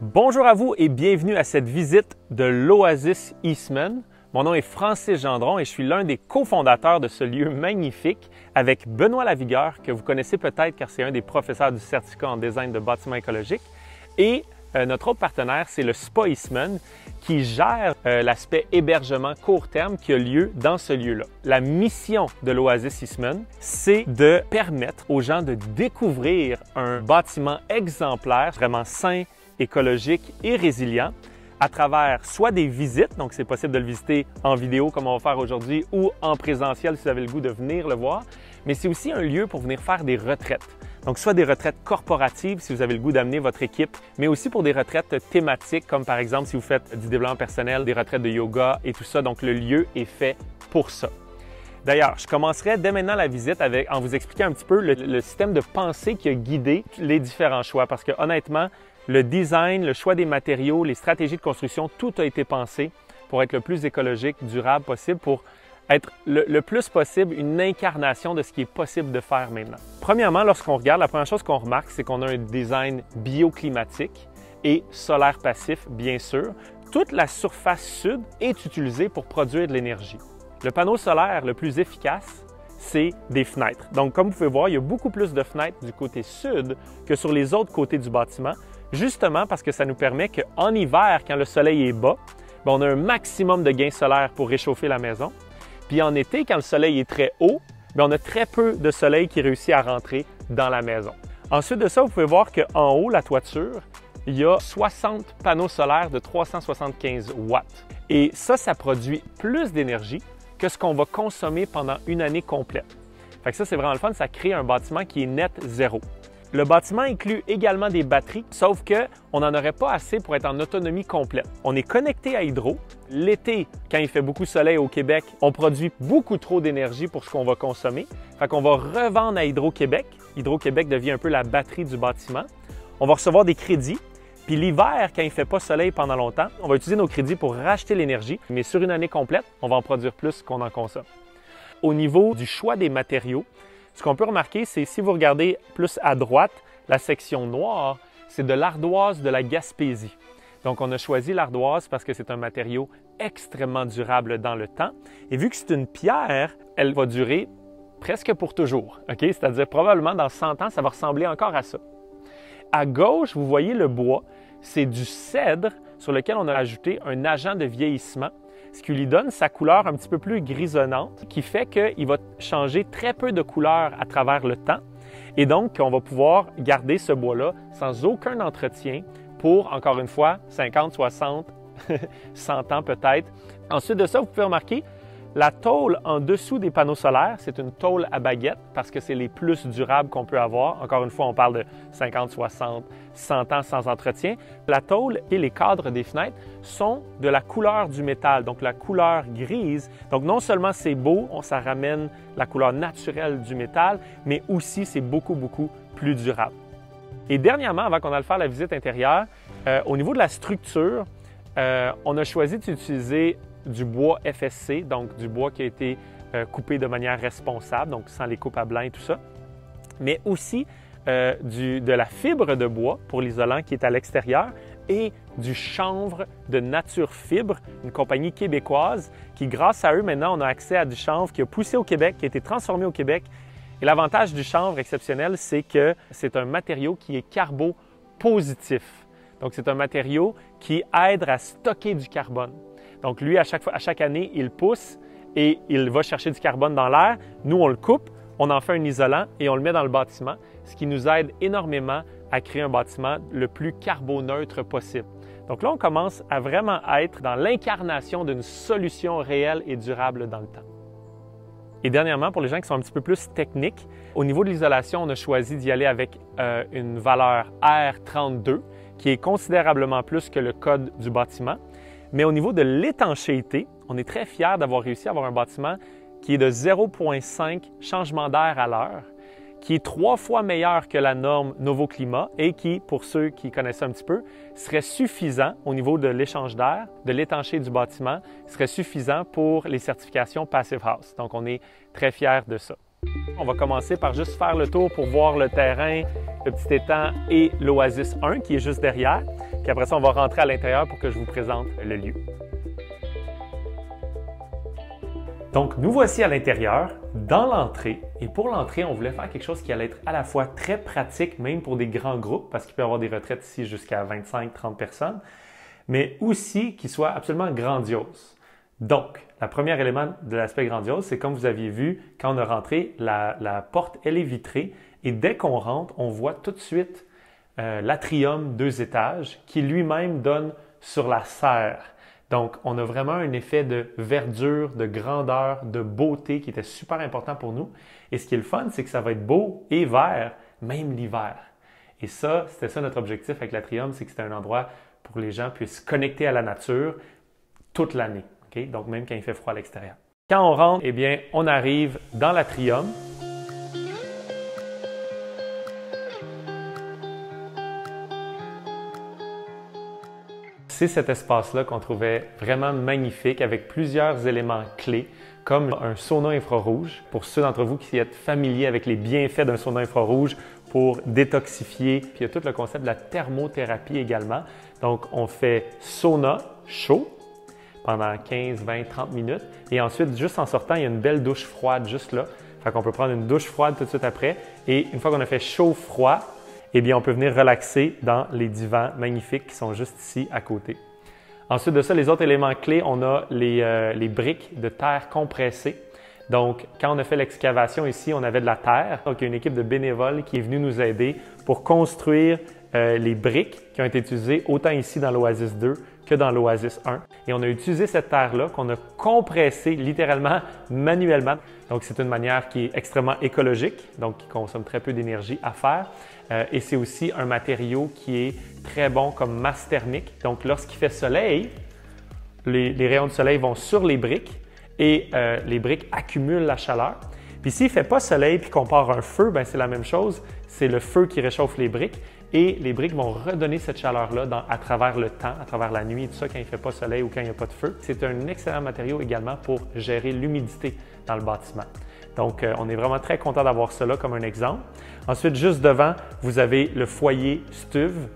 Bonjour à vous et bienvenue à cette visite de l'Oasis Eastman. Mon nom est Francis Gendron et je suis l'un des cofondateurs de ce lieu magnifique avec Benoît Lavigueur, que vous connaissez peut-être car c'est un des professeurs du certificat en design de bâtiments écologiques. Et notre autre partenaire, c'est le Spa Eastman qui gère l'aspect hébergement court terme qui a lieu dans ce lieu-là. La mission de l'Oasis Eastman, c'est de permettre aux gens de découvrir un bâtiment exemplaire, vraiment sain, écologique et résilient à travers soit des visites, donc c'est possible de le visiter en vidéo comme on va faire aujourd'hui ou en présentiel si vous avez le goût de venir le voir, mais c'est aussi un lieu pour venir faire des retraites. Donc soit des retraites corporatives si vous avez le goût d'amener votre équipe, mais aussi pour des retraites thématiques comme par exemple si vous faites du développement personnel, des retraites de yoga et tout ça, donc le lieu est fait pour ça. D'ailleurs, je commencerai dès maintenant la visite en vous expliquant un petit peu le système de pensée qui a guidé les différents choix parce que honnêtement, le design, le choix des matériaux, les stratégies de construction, tout a été pensé pour être le plus écologique, durable possible, pour être le plus possible une incarnation de ce qui est possible de faire maintenant. Premièrement, lorsqu'on regarde, la première chose qu'on remarque, c'est qu'on a un design bioclimatique et solaire passif, bien sûr. Toute la surface sud est utilisée pour produire de l'énergie. Le panneau solaire le plus efficace, c'est des fenêtres. Donc, comme vous pouvez voir, il y a beaucoup plus de fenêtres du côté sud que sur les autres côtés du bâtiment, justement parce que ça nous permet qu'en hiver, quand le soleil est bas, on a un maximum de gain solaire pour réchauffer la maison. Puis en été, quand le soleil est très haut, on a très peu de soleil qui réussit à rentrer dans la maison. Ensuite de ça, vous pouvez voir qu'en haut, la toiture, il y a 60 panneaux solaires de 375 watts. Et ça produit plus d'énergie que ce qu'on va consommer pendant une année complète. Fait que ça, c'est vraiment le fun, ça crée un bâtiment qui est net zéro. Le bâtiment inclut également des batteries, sauf qu'on n'en aurait pas assez pour être en autonomie complète. On est connecté à Hydro. L'été, quand il fait beaucoup de soleil au Québec, on produit beaucoup trop d'énergie pour ce qu'on va consommer. Fait qu'on va revendre à Hydro-Québec. Hydro-Québec devient un peu la batterie du bâtiment. On va recevoir des crédits. Puis l'hiver, quand il ne fait pas soleil pendant longtemps, on va utiliser nos crédits pour racheter l'énergie. Mais sur une année complète, on va en produire plus qu'on en consomme. Au niveau du choix des matériaux, ce qu'on peut remarquer, c'est si vous regardez plus à droite, la section noire, c'est de l'ardoise de la Gaspésie. Donc, on a choisi l'ardoise parce que c'est un matériau extrêmement durable dans le temps. Et vu que c'est une pierre, elle va durer presque pour toujours. Okay? C'est-à-dire probablement dans 100 ans, ça va ressembler encore à ça. À gauche, vous voyez le bois. C'est du cèdre sur lequel on a ajouté un agent de vieillissement, ce qui lui donne sa couleur un petit peu plus grisonnante, qui fait qu'il va changer très peu de couleur à travers le temps. Et donc, on va pouvoir garder ce bois-là sans aucun entretien pour, encore une fois, 50, 60, 100 ans peut-être. Ensuite de ça, vous pouvez remarquer, la tôle en dessous des panneaux solaires, c'est une tôle à baguette parce que c'est les plus durables qu'on peut avoir. Encore une fois, on parle de 50, 60, 100 ans sans entretien. La tôle et les cadres des fenêtres sont de la couleur du métal, donc la couleur grise. Donc non seulement c'est beau, ça ramène la couleur naturelle du métal, mais aussi c'est beaucoup, beaucoup plus durable. Et dernièrement, avant qu'on aille faire la visite intérieure, au niveau de la structure, on a choisi d'utiliser du bois FSC, donc du bois qui a été coupé de manière responsable, donc sans les coupes à blanc et tout ça, mais aussi de la fibre de bois pour l'isolant qui est à l'extérieur et du chanvre de Nature Fibre, une compagnie québécoise qui, grâce à eux, maintenant, on a accès à du chanvre qui a poussé au Québec, qui a été transformé au Québec. Et l'avantage du chanvre exceptionnel, c'est que c'est un matériau qui est carbopositif. Donc, c'est un matériau qui aide à stocker du carbone. Donc, lui, à chaque année, il pousse et il va chercher du carbone dans l'air. Nous, on le coupe, on en fait un isolant et on le met dans le bâtiment, ce qui nous aide énormément à créer un bâtiment le plus carboneutre possible. Donc là, on commence à vraiment être dans l'incarnation d'une solution réelle et durable dans le temps. Et dernièrement, pour les gens qui sont un petit peu plus techniques, au niveau de l'isolation, on a choisi d'y aller avec une valeur R32, qui est considérablement plus que le code du bâtiment. Mais au niveau de l'étanchéité, on est très fiers d'avoir réussi à avoir un bâtiment qui est de 0,5 changement d'air à l'heure, qui est 3 fois meilleur que la norme Novoclimat et qui, pour ceux qui connaissent un petit peu, serait suffisant au niveau de l'échange d'air, de l'étanchéité du bâtiment, serait suffisant pour les certifications Passive House. Donc, on est très fiers de ça. On va commencer par juste faire le tour pour voir le terrain, le petit étang et l'Oasis 1 qui est juste derrière. Puis après ça, on va rentrer à l'intérieur pour que je vous présente le lieu. Donc, nous voici à l'intérieur, dans l'entrée. Et pour l'entrée, on voulait faire quelque chose qui allait être à la fois très pratique, même pour des grands groupes, parce qu'il peut y avoir des retraites ici jusqu'à 25-30 personnes, mais aussi qui soit absolument grandiose. Donc, le premier élément de l'aspect grandiose, c'est comme vous aviez vu, quand on a rentré, la porte, elle est vitrée. Et dès qu'on rentre, on voit tout de suite l'atrium 2 étages qui lui-même donne sur la serre. Donc, on a vraiment un effet de verdure, de grandeur, de beauté qui était super important pour nous. Et ce qui est le fun, c'est que ça va être beau et vert, même l'hiver. Et ça, c'était ça notre objectif avec l'Atrium, c'est que c'était un endroit pour que les gens puissent se connecter à la nature toute l'année. Okay? Donc, même quand il fait froid à l'extérieur. Quand on rentre, eh bien, on arrive dans l'Atrium. C'est cet espace-là qu'on trouvait vraiment magnifique avec plusieurs éléments clés comme un sauna infrarouge. Pour ceux d'entre vous qui êtes familiers avec les bienfaits d'un sauna infrarouge pour détoxifier, puis il y a tout le concept de la thermothérapie également. Donc, on fait sauna chaud pendant 15, 20, 30 minutes et ensuite, juste en sortant, il y a une belle douche froide juste là. Fait qu'on peut prendre une douche froide tout de suite après et une fois qu'on a fait chaud-froid, eh bien, on peut venir relaxer dans les divans magnifiques qui sont juste ici à côté. Ensuite de ça, les autres éléments clés, on a les briques de terre compressées. Donc, quand on a fait l'excavation ici, on avait de la terre. Donc, il y a une équipe de bénévoles qui est venue nous aider pour construire les briques qui ont été utilisées autant ici dans l'Oasis 2 que dans l'Oasis 1. Et on a utilisé cette terre-là qu'on a compressée littéralement manuellement. Donc, c'est une manière qui est extrêmement écologique, donc qui consomme très peu d'énergie à faire. Et c'est aussi un matériau qui est très bon comme masse thermique. Donc, lorsqu'il fait soleil, les rayons de soleil vont sur les briques et les briques accumulent la chaleur. Puis s'il ne fait pas soleil puis qu'on part un feu, ben c'est la même chose. C'est le feu qui réchauffe les briques et les briques vont redonner cette chaleur-là à travers le temps, à travers la nuit et tout ça quand il ne fait pas soleil ou quand il n'y a pas de feu. C'est un excellent matériau également pour gérer l'humidité dans le bâtiment. Donc, on est vraiment très content d'avoir cela comme un exemple. Ensuite, juste devant, vous avez le foyer Stuve,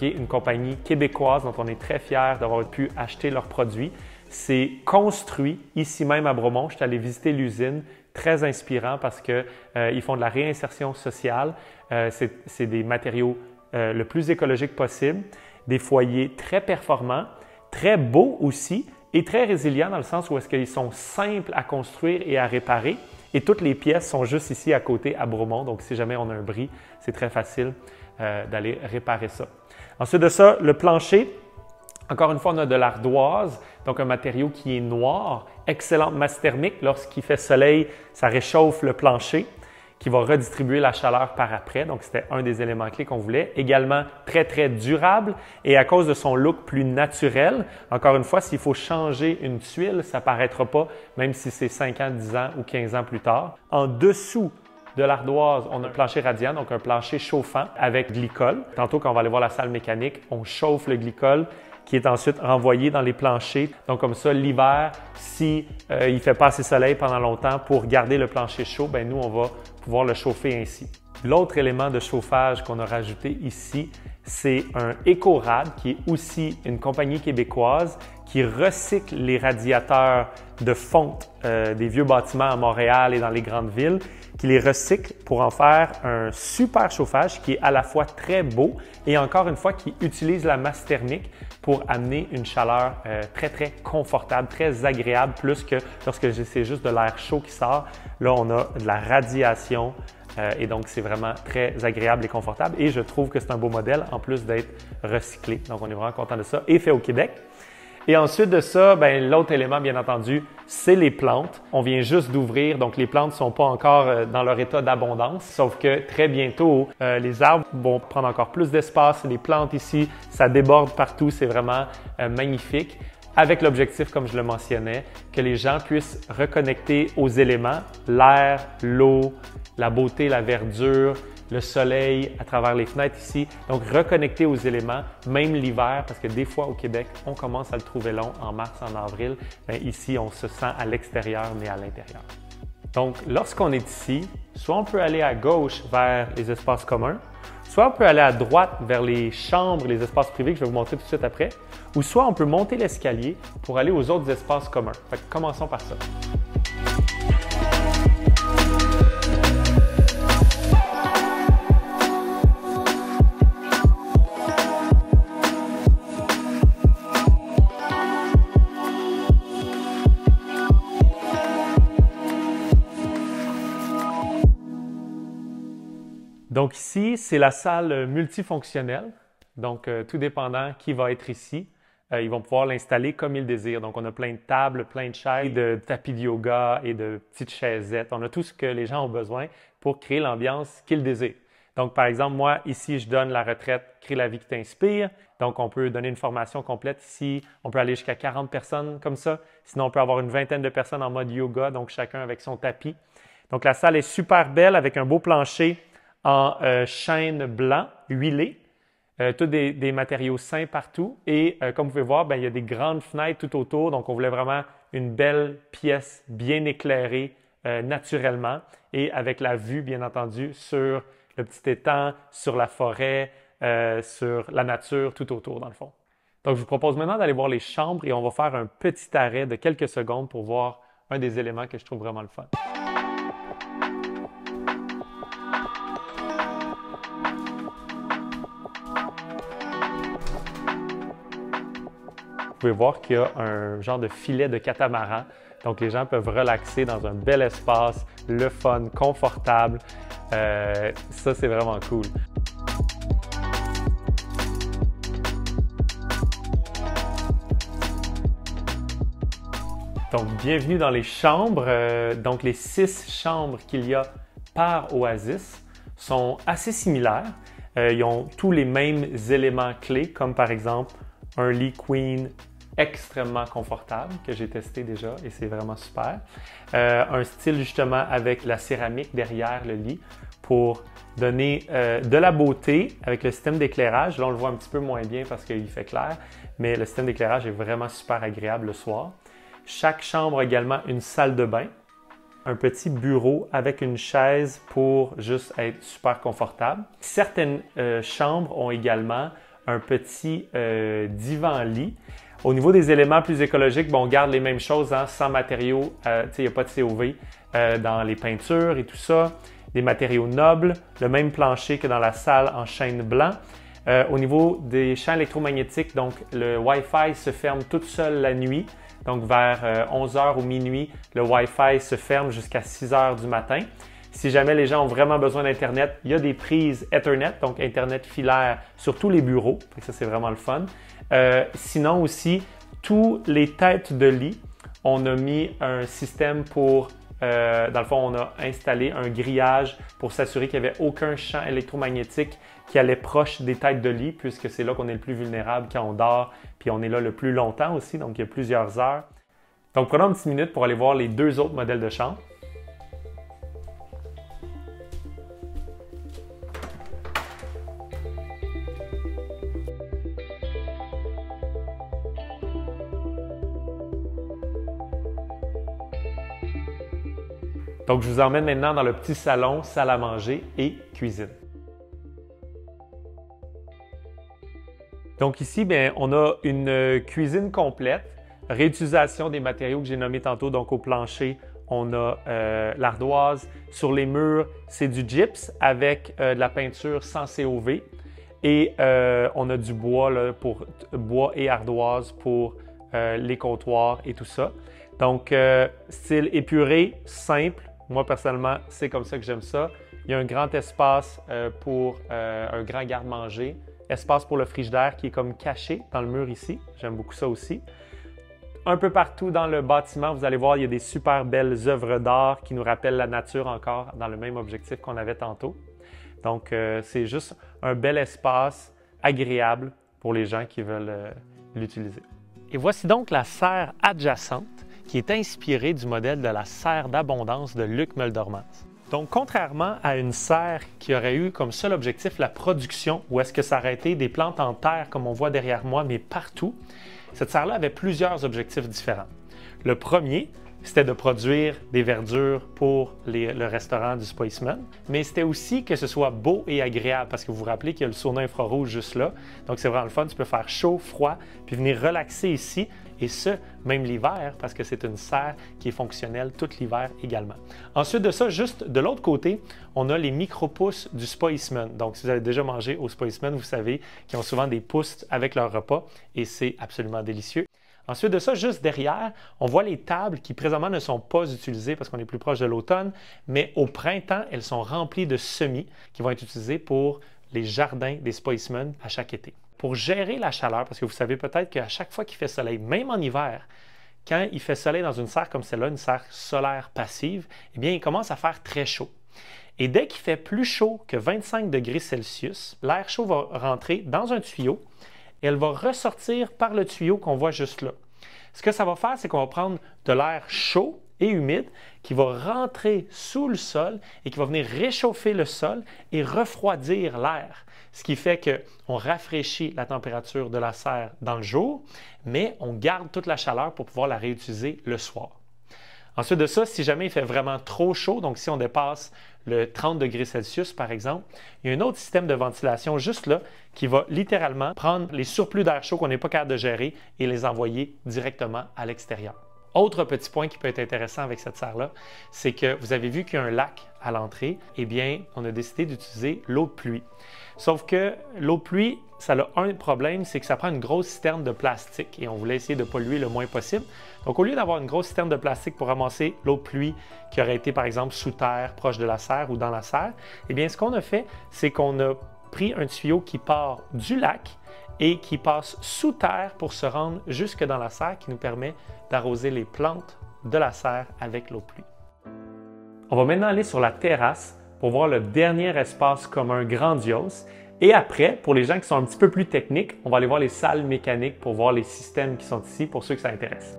une compagnie québécoise dont on est très fiers d'avoir pu acheter leurs produits. C'est construit ici même à Bromont. Je suis allé visiter l'usine. Très inspirant parce qu'ils font de la réinsertion sociale. C'est des matériaux le plus écologiques possible, des foyers très performants, très beaux aussi et très résilients dans le sens où est-ce qu'ils sont simples à construire et à réparer. Et toutes les pièces sont juste ici à côté à Bromont. Donc, si jamais on a un bris, c'est très facile d'aller réparer ça. Ensuite de ça, le plancher. Encore une fois, on a de l'ardoise, donc un matériau qui est noir, excellente masse thermique. Lorsqu'il fait soleil, ça réchauffe le plancher qui va redistribuer la chaleur par après. Donc, c'était un des éléments clés qu'on voulait. Également, très, très durable et à cause de son look plus naturel. Encore une fois, s'il faut changer une tuile, ça ne paraîtra pas, même si c'est 5 ans, 10 ans ou 15 ans plus tard. En dessous de l'ardoise, on a un plancher radiant, donc un plancher chauffant avec glycol. Tantôt, quand on va aller voir la salle mécanique, on chauffe le glycol qui est ensuite renvoyé dans les planchers. Donc comme ça, l'hiver, si il ne fait pas assez soleil pendant longtemps pour garder le plancher chaud, ben nous, on va pouvoir le chauffer ainsi. L'autre élément de chauffage qu'on a rajouté ici, c'est un EcoRad qui est aussi une compagnie québécoise qui recycle les radiateurs de fonte des vieux bâtiments à Montréal et dans les grandes villes, qui les recycle pour en faire un super chauffage qui est à la fois très beau et encore une fois qui utilise la masse thermique pour amener une chaleur très, très confortable, très agréable, plus que lorsque c'est juste de l'air chaud qui sort. Là, on a de la radiation et donc c'est vraiment très agréable et confortable et je trouve que c'est un beau modèle en plus d'être recyclé. Donc, on est vraiment content de ça et fait au Québec. Et ensuite de ça, l'autre élément, bien entendu, c'est les plantes. On vient juste d'ouvrir, donc les plantes ne sont pas encore dans leur état d'abondance, sauf que très bientôt, les arbres vont prendre encore plus d'espace. Les plantes ici, ça déborde partout, c'est vraiment magnifique. Avec l'objectif, comme je le mentionnais, que les gens puissent reconnecter aux éléments, l'air, l'eau, la beauté, la verdure, le soleil à travers les fenêtres ici. Donc, reconnecter aux éléments, même l'hiver, parce que des fois au Québec, on commence à le trouver long en mars, en avril. Ici, on se sent à l'extérieur, mais à l'intérieur. Donc, lorsqu'on est ici, soit on peut aller à gauche vers les espaces communs, soit on peut aller à droite vers les chambres, les espaces privés que je vais vous montrer tout de suite après, ou soit on peut monter l'escalier pour aller aux autres espaces communs. Fait que commençons par ça. Donc ici, c'est la salle multifonctionnelle. Donc, tout dépendant qui va être ici, ils vont pouvoir l'installer comme ils désirent. Donc, on a plein de tables, plein de chaises, de tapis de yoga et de petites chaisettes. On a tout ce que les gens ont besoin pour créer l'ambiance qu'ils désirent. Donc, par exemple, moi, ici, je donne la retraite « Crée la vie qui t'inspire ». Donc, on peut donner une formation complète ici. On peut aller jusqu'à 40 personnes comme ça. Sinon, on peut avoir une vingtaine de personnes en mode yoga, donc chacun avec son tapis. Donc, la salle est super belle avec un beau plancher en chêne blanc huilé, tous des matériaux sains partout. Et comme vous pouvez voir, il y a des grandes fenêtres tout autour. Donc, on voulait vraiment une belle pièce bien éclairée naturellement et avec la vue, bien entendu, sur le petit étang, sur la forêt, sur la nature tout autour, dans le fond. Donc, je vous propose maintenant d'aller voir les chambres et on va faire un petit arrêt de quelques secondes pour voir un des éléments que je trouve vraiment le fun. Vous pouvez voir qu'il y a un genre de filet de catamaran. Donc, les gens peuvent relaxer dans un bel espace, le fun, confortable. Ça, c'est vraiment cool. Donc, bienvenue dans les chambres. Donc, les 6 chambres qu'il y a par Oasis sont assez similaires. Ils ont tous les mêmes éléments clés, comme par exemple un lit queen extrêmement confortable que j'ai testé déjà et c'est vraiment super. Un style justement avec la céramique derrière le lit pour donner de la beauté avec le système d'éclairage. Là, on le voit un petit peu moins bien parce qu'il fait clair, mais le système d'éclairage est vraiment super agréable le soir. Chaque chambre a également une salle de bain, un petit bureau avec une chaise pour juste être super confortable. Certaines chambres ont également un petit divan-lit. Au niveau des éléments plus écologiques, on garde les mêmes choses, sans matériaux, il n'y a pas de COV dans les peintures et tout ça. Des matériaux nobles, le même plancher que dans la salle en chêne blanc. Au niveau des champs électromagnétiques, donc le Wi-Fi se ferme toute seule la nuit. Donc vers 11h ou minuit, le Wi-Fi se ferme jusqu'à 6h du matin. Si jamais les gens ont vraiment besoin d'Internet, il y a des prises Ethernet, donc Internet filaire sur tous les bureaux. Ça, c'est vraiment le fun. Sinon aussi, tous les têtes de lit, on a mis un système pour, dans le fond, on a installé un grillage pour s'assurer qu'il n'y avait aucun champ électromagnétique qui allait proche des têtes de lit, puisque c'est là qu'on est le plus vulnérable quand on dort, puis on est là le plus longtemps aussi, donc il y a plusieurs heures. Donc prenons une petite minute pour aller voir les 2 autres modèles de chambre. Donc, je vous emmène maintenant dans le petit salon, salle à manger et cuisine. Donc ici, on a une cuisine complète, réutilisation des matériaux que j'ai nommés tantôt. Donc au plancher, on a l'ardoise. Sur les murs, c'est du gyps avec de la peinture sans COV. Et on a du bois, pour bois et ardoise pour les comptoirs et tout ça. Donc, style épuré, simple. Moi, personnellement, c'est comme ça que j'aime ça. Il y a un grand espace pour un grand garde-manger. Espace pour le frigidaire qui est comme caché dans le mur ici. J'aime beaucoup ça aussi. Un peu partout dans le bâtiment, vous allez voir, il y a des super belles œuvres d'art qui nous rappellent la nature encore dans le même objectif qu'on avait tantôt. Donc, c'est juste un bel espace agréable pour les gens qui veulent l'utiliser. Et voici donc la serre adjacente qui est inspirée du modèle de la serre d'abondance de Luc Muldormans. Donc, contrairement à une serre qui aurait eu comme seul objectif la production, où est-ce que ça aurait été des plantes en terre comme on voit derrière moi, mais partout, cette serre-là avait plusieurs objectifs différents. Le premier, c'était de produire des verdures pour le restaurant du Spa Eastman, mais c'était aussi que ce soit beau et agréable, parce que vous vous rappelez qu'il y a le sauna infrarouge juste là, donc c'est vraiment le fun, tu peux faire chaud, froid, puis venir relaxer ici, et ce, même l'hiver, parce que c'est une serre qui est fonctionnelle tout l'hiver également. Ensuite de ça, juste de l'autre côté, on a les micro-pousses du Spa Eastman. Donc, si vous avez déjà mangé au Spa Eastman, vous savez qu'ils ont souvent des pousses avec leur repas, et c'est absolument délicieux. Ensuite de ça, juste derrière, on voit les tables qui présentement ne sont pas utilisées parce qu'on est plus proche de l'automne, mais au printemps, elles sont remplies de semis qui vont être utilisés pour les jardins des Spa Eastman à chaque été. Pour gérer la chaleur, parce que vous savez peut-être qu'à chaque fois qu'il fait soleil, même en hiver, quand il fait soleil dans une serre comme celle-là, une serre solaire passive, eh bien, il commence à faire très chaud. Et dès qu'il fait plus chaud que 25 degrés Celsius, l'air chaud va rentrer dans un tuyau et elle va ressortir par le tuyau qu'on voit juste là. Ce que ça va faire, c'est qu'on va prendre de l'air chaud et humide qui va rentrer sous le sol et qui va venir réchauffer le sol et refroidir l'air. Ce qui fait qu'on rafraîchit la température de la serre dans le jour, mais on garde toute la chaleur pour pouvoir la réutiliser le soir. Ensuite de ça, si jamais il fait vraiment trop chaud, donc si on dépasse le 30 degrés Celsius par exemple, il y a un autre système de ventilation juste là qui va littéralement prendre les surplus d'air chaud qu'on n'est pas capable de gérer et les envoyer directement à l'extérieur. Autre petit point qui peut être intéressant avec cette serre-là, c'est que vous avez vu qu'il y a un lac à l'entrée. Eh bien, on a décidé d'utiliser l'eau de pluie. Sauf que l'eau de pluie, ça a un problème, c'est que ça prend une grosse citerne de plastique et on voulait essayer de polluer le moins possible. Donc, au lieu d'avoir une grosse citerne de plastique pour ramasser l'eau de pluie qui aurait été, par exemple, sous terre, proche de la serre ou dans la serre, eh bien, ce qu'on a fait, c'est qu'on a pris un tuyau qui part du lac et qui passe sous terre pour se rendre jusque dans la serre qui nous permet d'arroser les plantes de la serre avec l'eau de pluie. On va maintenant aller sur la terrasse pour voir le dernier espace commun grandiose. Et après, pour les gens qui sont un petit peu plus techniques, on va aller voir les salles mécaniques pour voir les systèmes qui sont ici pour ceux que ça intéresse.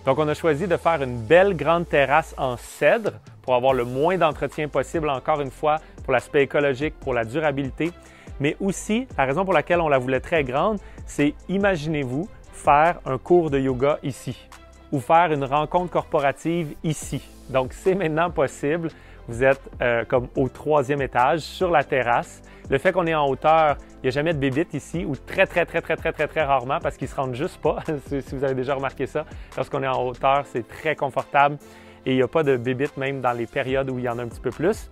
Donc, on a choisi de faire une belle grande terrasse en cèdre pour avoir le moins d'entretien possible, encore une fois, pour l'aspect écologique, pour la durabilité. Mais aussi, la raison pour laquelle on la voulait très grande, c'est, imaginez-vous, faire un cours de yoga ici ou faire une rencontre corporative ici. Donc, c'est maintenant possible. Vous êtes comme au 3e étage sur la terrasse. Le fait qu'on est en hauteur, il n'y a jamais de bébites ici ou très rarement parce qu'ils ne se rendent juste pas. Si vous avez déjà remarqué ça, lorsqu'on est en hauteur, c'est très confortable et il n'y a pas de bébites même dans les périodes où il y en a un petit peu plus.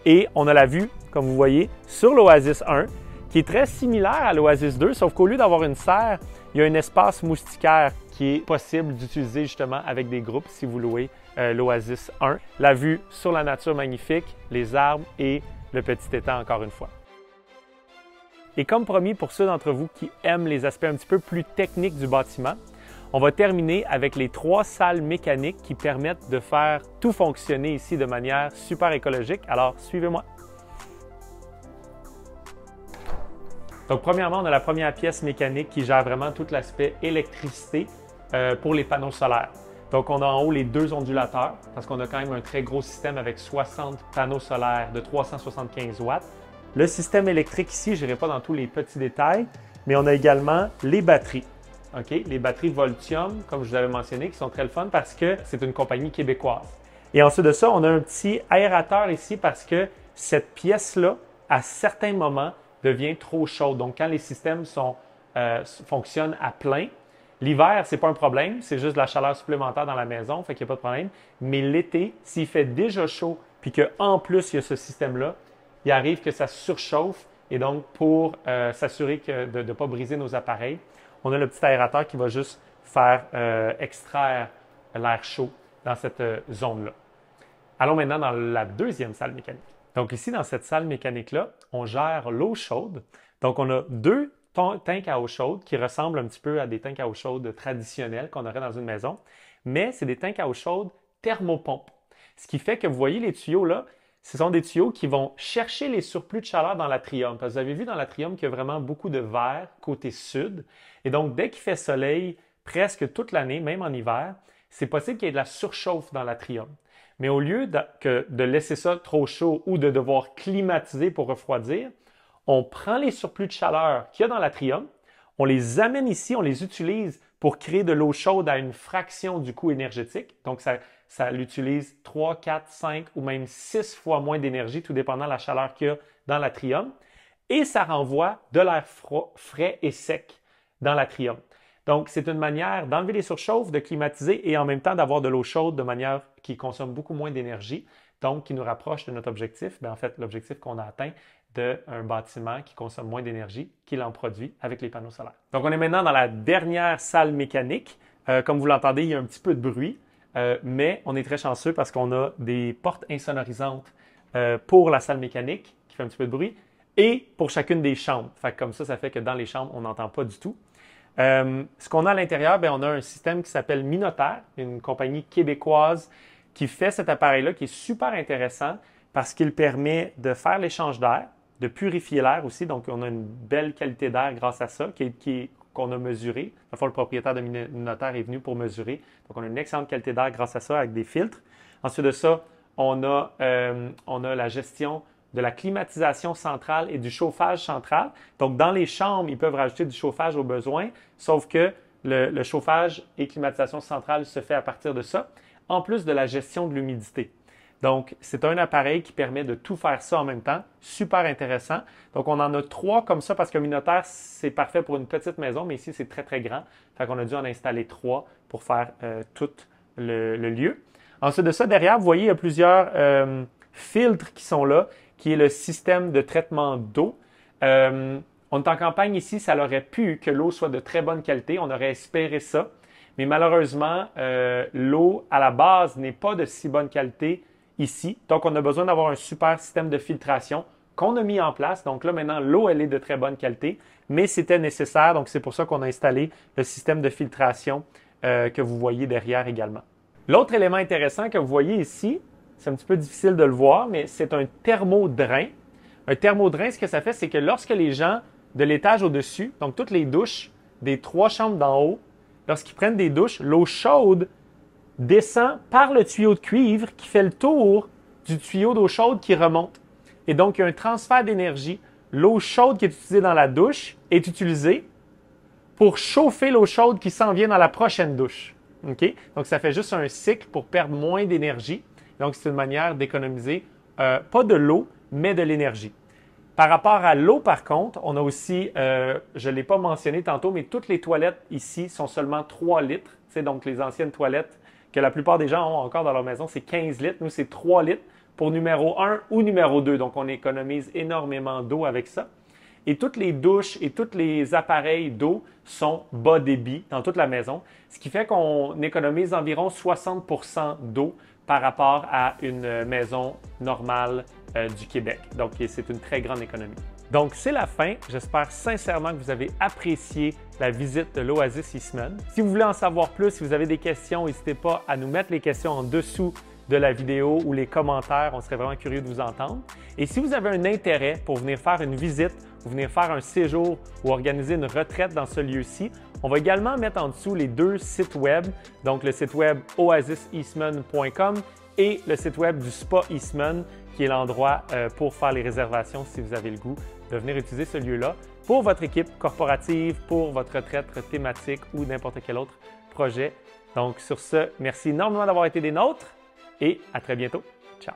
Et on a la vue, comme vous voyez, sur l'Oasis 1 qui est très similaire à l'Oasis 2, sauf qu'au lieu d'avoir une serre, il y a un espace moustiquaire qui est possible d'utiliser justement avec des groupes si vous louez l'Oasis 1. La vue sur la nature magnifique, les arbres et le petit étang encore une fois. Et comme promis pour ceux d'entre vous qui aiment les aspects un petit peu plus techniques du bâtiment, on va terminer avec les 3 salles mécaniques qui permettent de faire tout fonctionner ici de manière super écologique. Alors, suivez-moi. Donc, premièrement, on a la première pièce mécanique qui gère vraiment tout l'aspect électricité pour les panneaux solaires. Donc, on a en haut les 2 ondulateurs parce qu'on a quand même un très gros système avec 60 panneaux solaires de 375 watts. Le système électrique ici, je n'irai pas dans tous les petits détails, mais on a également les batteries. Okay? Les batteries Voltium, comme je vous avais mentionné, qui sont très le fun parce que c'est une compagnie québécoise. Et ensuite de ça, on a un petit aérateur ici parce que cette pièce-là, à certains moments, devient trop chaude. Donc, quand les systèmes fonctionnent à plein, l'hiver, ce n'est pas un problème, c'est juste de la chaleur supplémentaire dans la maison, fait qu'il n'y a pas de problème. Mais l'été, s'il fait déjà chaud, puis qu'en plus, il y a ce système-là, il arrive que ça surchauffe. Et donc, pour s'assurer de ne pas briser nos appareils, on a le petit aérateur qui va juste faire extraire l'air chaud dans cette zone-là. Allons maintenant dans la 2e salle mécanique. Donc ici, dans cette salle mécanique-là, on gère l'eau chaude. Donc, on a 2 tanks à eau chaude qui ressemblent un petit peu à des tanks à eau chaude traditionnels qu'on aurait dans une maison, mais c'est des tanks à eau chaude thermopompe. Ce qui fait que vous voyez les tuyaux là, ce sont des tuyaux qui vont chercher les surplus de chaleur dans l'atrium. Parce que vous avez vu dans l'atrium qu'il y a vraiment beaucoup de verre côté sud. Et donc, dès qu'il fait soleil presque toute l'année, même en hiver, c'est possible qu'il y ait de la surchauffe dans l'atrium. Mais au lieu de laisser ça trop chaud ou de devoir climatiser pour refroidir, on prend les surplus de chaleur qu'il y a dans l'atrium, on les amène ici, on les utilise pour créer de l'eau chaude à une fraction du coût énergétique. Donc, ça l'utilise 3, 4, 5 ou même 6 fois moins d'énergie, tout dépendant de la chaleur qu'il y a dans l'atrium. Et ça renvoie de l'air frais et sec dans l'atrium. Donc, c'est une manière d'enlever les surchauffes, de climatiser et en même temps d'avoir de l'eau chaude de manière qui consomme beaucoup moins d'énergie, donc qui nous rapproche de notre objectif. Bien, en fait, l'objectif qu'on a atteint d'un bâtiment qui consomme moins d'énergie qu'il en produit avec les panneaux solaires. Donc, on est maintenant dans la dernière salle mécanique. Comme vous l'entendez, il y a un petit peu de bruit, mais on est très chanceux parce qu'on a des portes insonorisantes pour la salle mécanique qui fait un petit peu de bruit et pour chacune des chambres. Fait que comme ça fait que dans les chambres, on n'entend pas du tout. Ce qu'on a à l'intérieur, bien, on a un système qui s'appelle Minotaire, une compagnie québécoise qui fait cet appareil-là qui est super intéressant parce qu'il permet de faire l'échange d'air, de purifier l'air aussi. Donc, on a une belle qualité d'air grâce à ça qu'on a mesuré. Enfin, le propriétaire de Minotaire est venu pour mesurer. Donc, on a une excellente qualité d'air grâce à ça avec des filtres. Ensuite de ça, on a la gestion de la climatisation centrale et du chauffage central. Donc, dans les chambres, ils peuvent rajouter du chauffage au besoin, sauf que le chauffage et climatisation centrale se fait à partir de ça, en plus de la gestion de l'humidité. Donc, c'est un appareil qui permet de tout faire ça en même temps. Super intéressant. Donc, on en a 3 comme ça parce que Minotaire, c'est parfait pour une petite maison, mais ici, c'est très, très grand. Fait qu'on a dû en installer 3 pour faire tout le lieu. Ensuite de ça, derrière, vous voyez, il y a plusieurs filtres qui sont là, qui est le système de traitement d'eau. On est en campagne ici, ça aurait pu que l'eau soit de très bonne qualité. On aurait espéré ça. Mais malheureusement, l'eau à la base n'est pas de si bonne qualité ici. Donc, on a besoin d'avoir un super système de filtration qu'on a mis en place. Donc là, maintenant, l'eau, elle est de très bonne qualité, mais c'était nécessaire. Donc, c'est pour ça qu'on a installé le système de filtration que vous voyez derrière également. L'autre élément intéressant que vous voyez ici, c'est un petit peu difficile de le voir, mais c'est un thermodrain. Un thermodrain, ce que ça fait, c'est que lorsque les gens de l'étage au-dessus, donc toutes les douches des 3 chambres d'en haut, lorsqu'ils prennent des douches, l'eau chaude descend par le tuyau de cuivre qui fait le tour du tuyau d'eau chaude qui remonte. Et donc, il y a un transfert d'énergie. L'eau chaude qui est utilisée dans la douche est utilisée pour chauffer l'eau chaude qui s'en vient dans la prochaine douche. Okay? Donc, ça fait juste un cycle pour perdre moins d'énergie. Donc, c'est une manière d'économiser pas de l'eau, mais de l'énergie. Par rapport à l'eau, par contre, on a aussi, je ne l'ai pas mentionné tantôt, mais toutes les toilettes ici sont seulement 3 litres. C'est donc les anciennes toilettes que la plupart des gens ont encore dans leur maison, c'est 15 litres. Nous, c'est 3 litres pour numéro 1 ou numéro 2. Donc, on économise énormément d'eau avec ça. Et toutes les douches et tous les appareils d'eau sont bas débit dans toute la maison, ce qui fait qu'on économise environ 60 % d'eau par rapport à une maison normale du Québec. Donc, c'est une très grande économie. Donc, c'est la fin. J'espère sincèrement que vous avez apprécié la visite de l'Oasis Eastman. Si vous voulez en savoir plus, si vous avez des questions, n'hésitez pas à nous mettre les questions en dessous de la vidéo ou les commentaires. On serait vraiment curieux de vous entendre. Et si vous avez un intérêt pour venir faire une visite ou venir faire un séjour ou organiser une retraite dans ce lieu-ci, on va également mettre en dessous les 2 sites web, donc le site web oasiseastman.com et le site web du Spa Eastman, qui est l'endroit pour faire les réservations si vous avez le goût de venir utiliser ce lieu-là pour votre équipe corporative, pour votre retraite thématique ou n'importe quel autre projet. Donc, sur ce, merci énormément d'avoir été des nôtres et à très bientôt. Ciao!